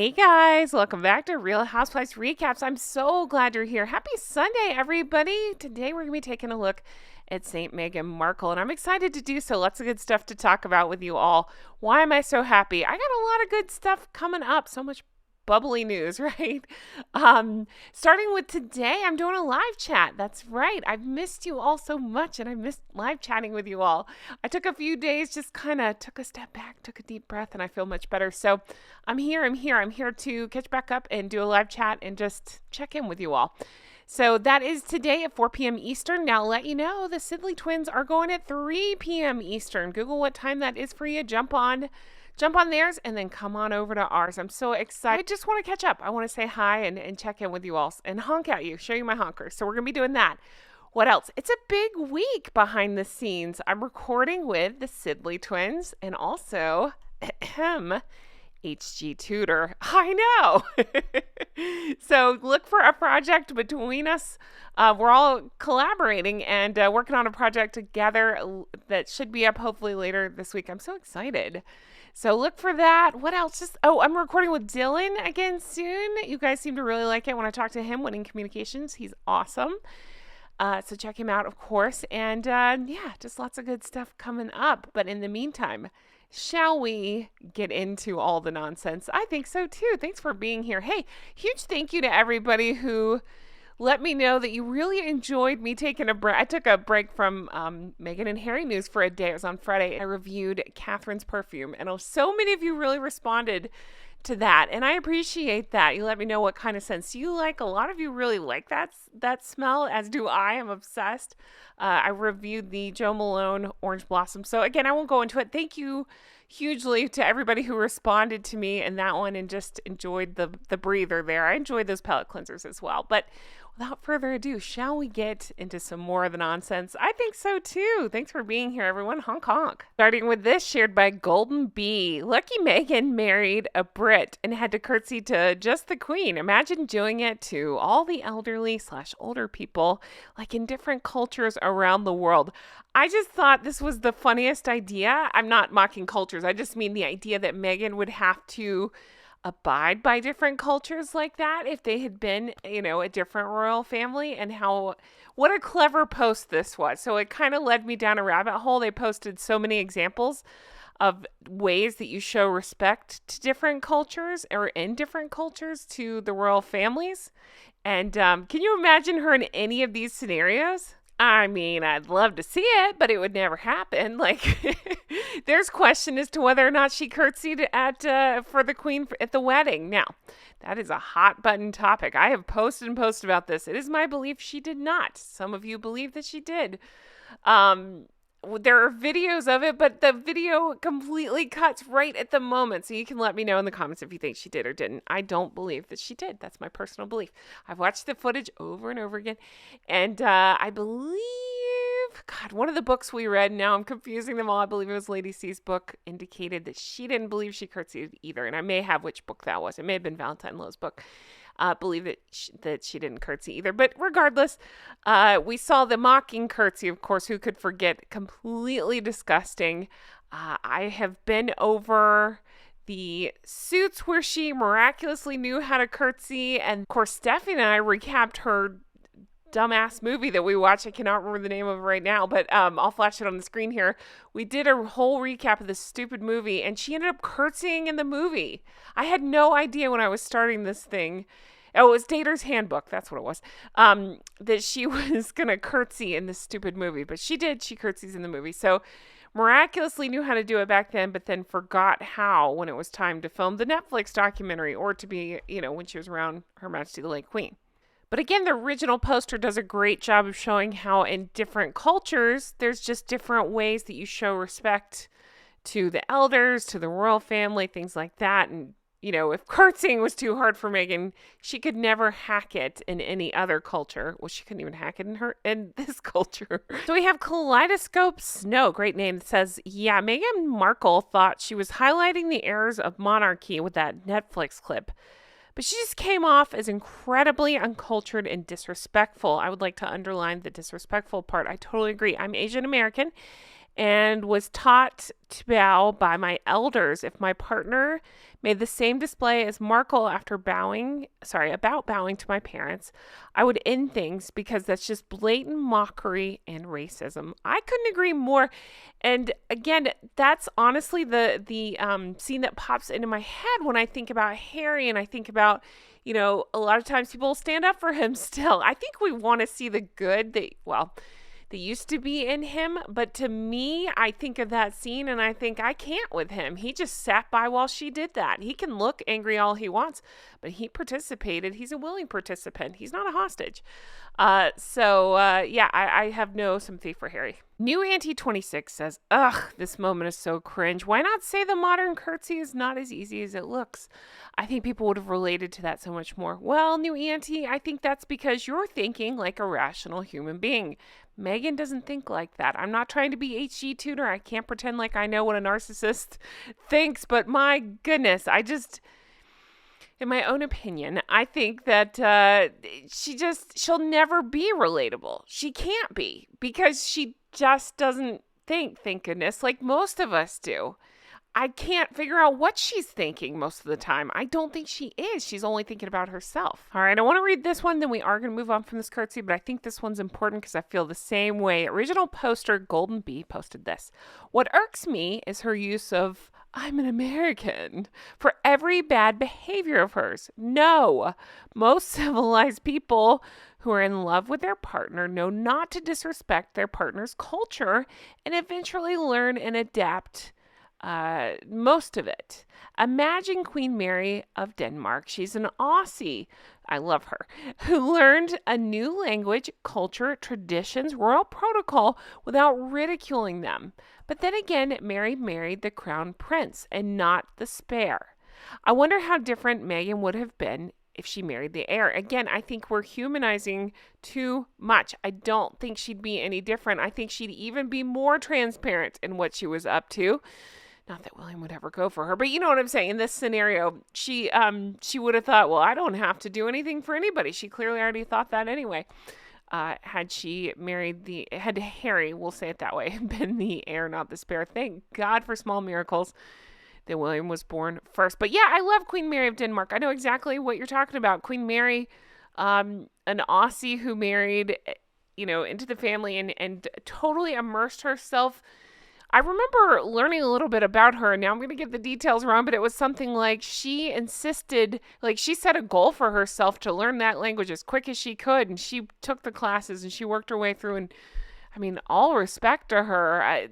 Hey guys, welcome back to Real Housewives Recaps. I'm so glad you're here. Happy Sunday, everybody. Today we're going to be taking a look at St. Meghan Markle, and I'm excited to do so. Lots of good stuff to talk about with you all. Why am I so happy? I got a lot of good stuff coming up. So much bubbly news, right? Starting with today, I'm doing a live chat. That's right. I've missed you all so much, and I missed live chatting with you all. I took a few days, just kind of took a step back, took a deep breath, and I feel much better. So I'm here to catch back up and do a live chat and just check in with you all. So that is today at 4 p.m. Eastern. Now, I'll let you know the Sidley twins are going at 3 p.m. Eastern. Google what time that is for you. Jump on theirs and then come on over to ours. I'm so excited. I just want to catch up. I want to say hi and check in with you all and honk at you, show you my honkers. So we're going to be doing that. What else? It's a big week behind the scenes. I'm recording with the Sidley twins and also HG Tudor. I know. So look for a project between us. We're all collaborating and working on a project together that should be up hopefully later this week. I'm so excited. So look for that. What else? I'm recording with Dylan again soon. You guys seem to really like it when I talk to him. Winning Communications. He's awesome. So check him out, of course. And just lots of good stuff coming up. But in the meantime, shall we get into all the nonsense? I think so too. Thanks for being here. Hey, huge thank you to everybody who let me know that you really enjoyed me taking a break. I took a break from Meghan and Harry news for a day. It was on Friday. I reviewed Catherine's perfume, and so many of you really responded to that, and I appreciate that. You let me know what kind of scents you like. A lot of you really like that smell, as do I. I'm obsessed. I reviewed the Jo Malone Orange Blossom. So again, I won't go into it. Thank you hugely to everybody who responded to me in that one and just enjoyed the breather there. I enjoyed those palette cleansers as well. But without further ado, shall we get into some more of the nonsense? I think so too. Thanks for being here, everyone. Honk honk. Starting with this, shared by Golden Bee. Lucky Meghan married a Brit and had to curtsy to just the Queen. Imagine doing it to all the elderly/older people, like in different cultures around the world. I just thought this was the funniest idea. I'm not mocking cultures. I just mean the idea that Meghan would have to abide by different cultures like that if they had been, a different royal family, and what a clever post this was. So it kind of led me down a rabbit hole. They posted so many examples of ways that you show respect to different cultures or in different cultures to the royal families. And can you imagine her in any of these scenarios? I mean, I'd love to see it, but it would never happen. There's question as to whether or not she curtsied for the Queen at the wedding. Now, that is a hot button topic. I have posted and posted about this. It is my belief she did not. Some of you believe that she did. There are videos of it, but the video completely cuts right at the moment. So you can let me know in the comments if you think she did or didn't. I don't believe that she did. That's my personal belief. I've watched the footage over and over again. And I believe, one of the books we read, now I'm confusing them all. I believe it was Lady C's book, indicated that she didn't believe she curtsied either. And I may have which book that was. It may have been Valentine Lowe's book. Believe that she didn't curtsy either. But regardless, we saw the mocking curtsy, of course. Who could forget? Completely disgusting. I have been over the suits where she miraculously knew how to curtsy. And of course, Stephanie and I recapped her dumbass movie that we watched. I cannot remember the name of it right now, but I'll flash it on the screen here. We did a whole recap of this stupid movie, and she ended up curtsying in the movie. I had no idea when I was starting this thing. Oh, it was Dater's Handbook. That's what it was. That she was going to curtsy in this stupid movie, but she did. She curtsies in the movie. So miraculously knew how to do it back then, but then forgot how when it was time to film the Netflix documentary or to be, when she was around Her Majesty the late Queen. But again, the original poster does a great job of showing how in different cultures, there's just different ways that you show respect to the elders, to the royal family, things like that. And, if curtsying was too hard for Meghan, she could never hack it in any other culture. Well, she couldn't even hack it in this culture. So we have Kaleidoscope Snow, great name, that says, yeah, Meghan Markle thought she was highlighting the errors of monarchy with that Netflix clip. But she just came off as incredibly uncultured and disrespectful. I would like to underline the disrespectful part. I totally agree. I'm Asian American, and was taught to bow by my elders. If my partner made the same display as Markle about bowing to my parents, I would end things because that's just blatant mockery and racism. I couldn't agree more. And again, that's honestly the scene that pops into my head when I think about Harry, and I think about, a lot of times people stand up for him still. I think we want to see the good that used to be in him. But to me, I think of that scene and I think I can't with him. He just sat by while she did that. He can look angry all he wants, but he participated. He's a willing participant. He's not a hostage. I have no sympathy for Harry. New Auntie 26 says, ugh, this moment is so cringe. Why not say the modern curtsy is not as easy as it looks? I think people would have related to that so much more. Well, New Auntie, I think that's because you're thinking like a rational human being. Meghan doesn't think like that. I'm not trying to be HG Tutor. I can't pretend like I know what a narcissist thinks, but my goodness, in my own opinion, I think that she'll never be relatable. She can't be because she just doesn't think, thank goodness, like most of us do. I can't figure out what she's thinking most of the time. I don't think she is. She's only thinking about herself. All right, I want to read this one, then we are going to move on from this curtsy, but I think this one's important because I feel the same way. Original poster Golden Bee posted this. What irks me is her use of I'm an American for every bad behavior of hers. No, most civilized people who are in love with their partner know not to disrespect their partner's culture and eventually learn and adapt most of it. Imagine Queen Mary of Denmark. She's an Aussie. I love her. Who learned a new language, culture, traditions, royal protocol without ridiculing them. But then again, Mary married the crown prince and not the spare. I wonder how different Meghan would have been if she married the heir. Again, I think we're humanizing too much. I don't think she'd be any different. I think she'd even be more transparent in what she was up to. Not that William would ever go for her, but you know what I'm saying. In this scenario, she would have thought, well, I don't have to do anything for anybody. She clearly already thought that anyway. Had Harry, we'll say it that way, been the heir, not the spare. Thank God for small miracles that William was born first. But yeah, I love Queen Mary of Denmark. I know exactly what you're talking about. Queen Mary, an Aussie who married, into the family and totally immersed herself. I remember learning a little bit about her, and now I'm going to get the details wrong, but it was something like she insisted, like she set a goal for herself to learn that language as quick as she could, and she took the classes and she worked her way through, and I mean, all respect to her.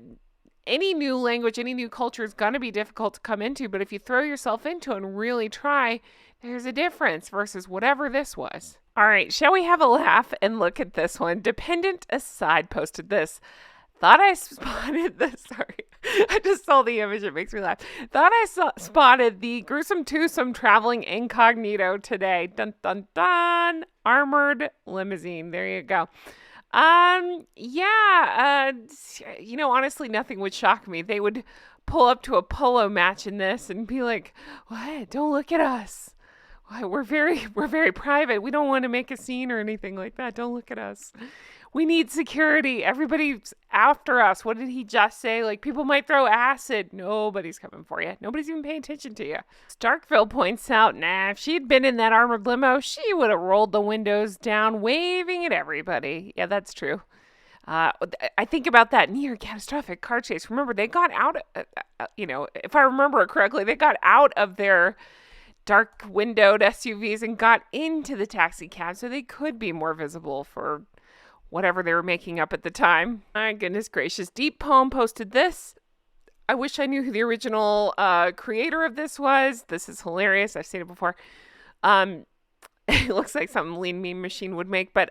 Any new language, any new culture is going to be difficult to come into, but if you throw yourself into it and really try, there's a difference versus whatever this was. All right, shall we have a laugh and look at this one? Dependent Aside posted this. Thought I spotted this. Sorry, I just saw the image. It makes me laugh. Thought I spotted the gruesome twosome traveling incognito today. Dun, dun, dun. Armored limousine. There you go. Honestly, nothing would shock me. They would pull up to a polo match in this and be like, what? Don't look at us. We're very private. We don't want to make a scene or anything like that. Don't look at us. We need security. Everybody's after us. What did he just say? Like, people might throw acid. Nobody's coming for you. Nobody's even paying attention to you. Starkville points out, if she'd been in that armored limo, she would have rolled the windows down, waving at everybody. Yeah, that's true. I think about that near catastrophic car chase. Remember, they got out, if I remember it correctly, they got out of their dark windowed SUVs and got into the taxi cab so they could be more visible for whatever they were making up at the time. My goodness gracious. Deep Poem posted this. I wish I knew who the original creator of this was. This is hilarious. I've seen it before. It looks like something Lean Meme Machine would make, but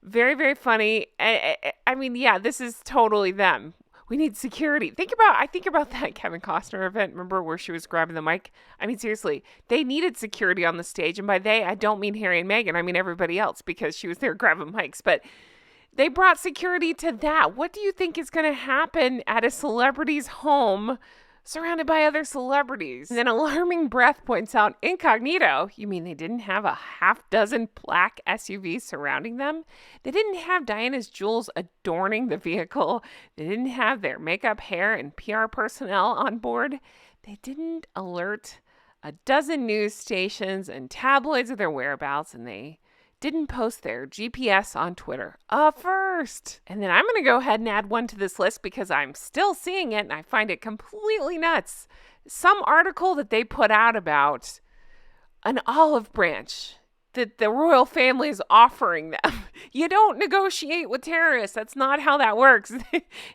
very, very funny. I mean, yeah, this is totally them. We need security. I think about that Kevin Costner event. Remember where she was grabbing the mic? I mean, seriously, they needed security on the stage. And by they, I don't mean Harry and Meghan. I mean everybody else because she was there grabbing mics. But they brought security to that. What do you think is going to happen at a celebrity's home surrounded by other celebrities. And then Alarming Breath points out, incognito, you mean they didn't have a half dozen black SUVs surrounding them? They didn't have Diana's jewels adorning the vehicle. They didn't have their makeup, hair, and PR personnel on board. They didn't alert a dozen news stations and tabloids of their whereabouts, and they didn't post their GPS on Twitter. First. And then I'm going to go ahead and add one to this list because I'm still seeing it and I find it completely nuts. Some article that they put out about an olive branch that the royal family is offering them. You don't negotiate with terrorists. That's not how that works.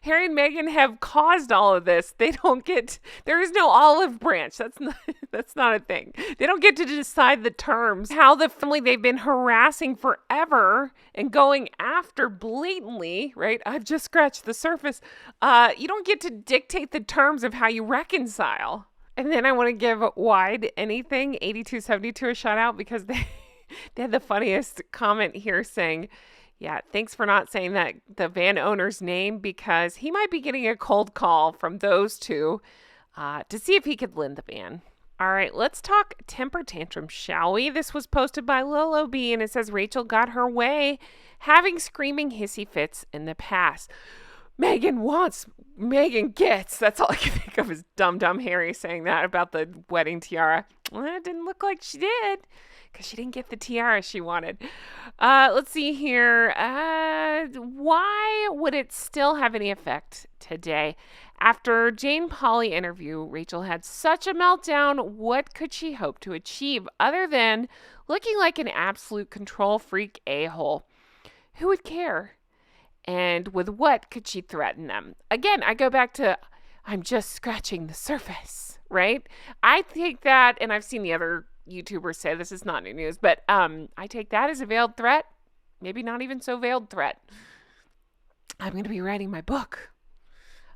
Harry and Meghan have caused all of this. There is no olive branch. That's not a thing. They don't get to decide the terms. How the family they've been harassing forever and going after blatantly, right? I've just scratched the surface. You don't get to dictate the terms of how you reconcile. And then I want to give Wide Anything 8272 a shout out because they had the funniest comment here saying, yeah, thanks for not saying that the van owner's name because he might be getting a cold call from those two to see if he could lend the van. All right, let's talk temper tantrum, shall we? This was posted by Lolo B, and it says Rachel got her way, having screaming hissy fits in the past. Meghan wants, Meghan gets. That's all I can think of is dumb Harry saying that about the wedding tiara. Well, it didn't look like she did because she didn't get the tiara she wanted. Let's see here. Why would it still have any effect today? After Jane Pauley interview, Rachel had such a meltdown. What could she hope to achieve other than looking like an absolute control freak a-hole? Who would care? And with what could she threaten them? Again, I go back to, I'm just scratching the surface, right? I take that, and I've seen the other YouTubers say this is not new news, but I take that as a veiled threat. Maybe not even so veiled threat. I'm going to be writing my book.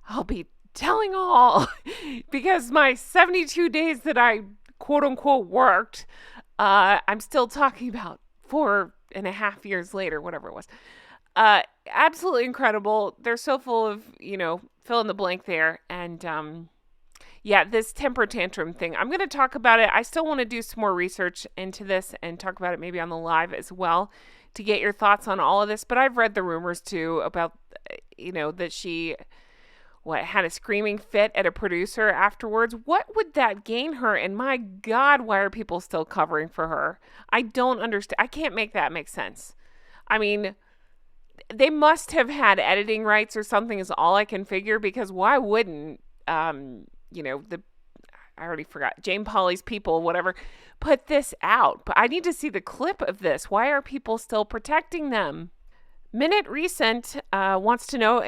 I'll be telling all because my 72 days that I quote unquote worked, I'm still talking about 4.5 years later, whatever it was. Absolutely incredible. They're so full of, fill in the blank there. And, yeah, this temper tantrum thing, I'm going to talk about it. I still want to do some more research into this and talk about it maybe on the live as well to get your thoughts on all of this. But I've read the rumors too about, that she had a screaming fit at a producer afterwards. What would that gain her? And my God, why are people still covering for her? I don't understand. I can't make that make sense. I mean, they must have had editing rights or something is all I can figure because why wouldn't, I already forgot, Jane Pauley's people, whatever, put this out. But I need to see the clip of this. Why are people still protecting them? Minute Recent wants to know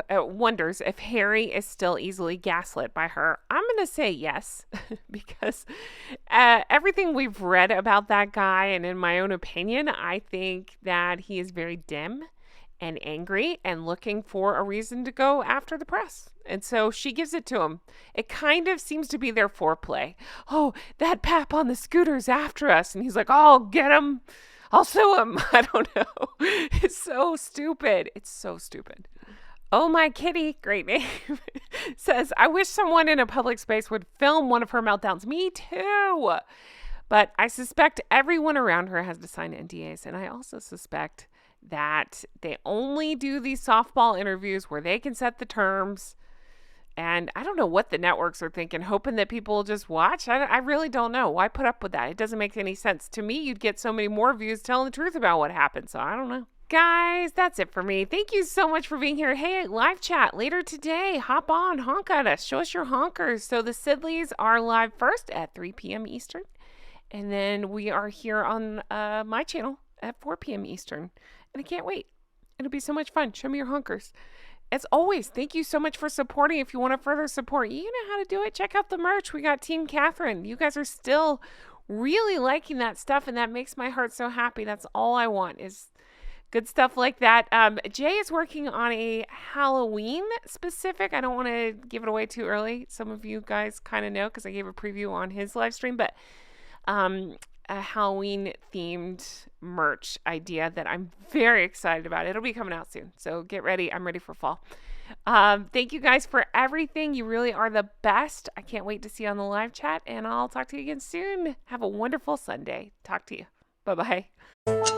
wonders if Harry is still easily gaslit by her. I'm going to say yes, because everything we've read about that guy, and in my own opinion, I think that he is very dim and angry and looking for a reason to go after the press. And so she gives it to him. It kind of seems to be their foreplay. Oh, that pap on the scooter's after us. And he's like, oh, get him. I'll sue him. I don't know. It's so stupid. It's so stupid. Oh My Kitty, great name, says, I wish someone in a public space would film one of her meltdowns. Me too. But I suspect everyone around her has to sign NDAs. And I also suspect that they only do these softball interviews where they can set the terms. And I don't know what the networks are thinking, hoping that people will just watch. I really don't know. Why put up with that? It doesn't make any sense. To me, you'd get so many more views telling the truth about what happened. So I don't know. Guys, that's it for me. Thank you so much for being here. Hey, live chat later today. Hop on, honk at us. Show us your honkers. So the Sidleys are live first at 3 p.m. Eastern. And then we are here on my channel at 4 p.m. Eastern. And I can't wait. It'll be so much fun. Show me your honkers. As always, thank you so much for supporting. If you want to further support, you know how to do it. Check out the merch. We got Team Catherine. You guys are still really liking that stuff, and that makes my heart so happy. That's all I want is good stuff like that. Jay is working on a Halloween specific. I don't want to give it away too early. Some of you guys kind of know because I gave a preview on his live stream, but a Halloween themed merch idea that I'm very excited about. It'll be coming out soon. So get ready. I'm ready for fall. Thank you guys for everything. You really are the best. I can't wait to see you on the live chat, and I'll talk to you again soon. Have a wonderful Sunday. Talk to you. Bye bye.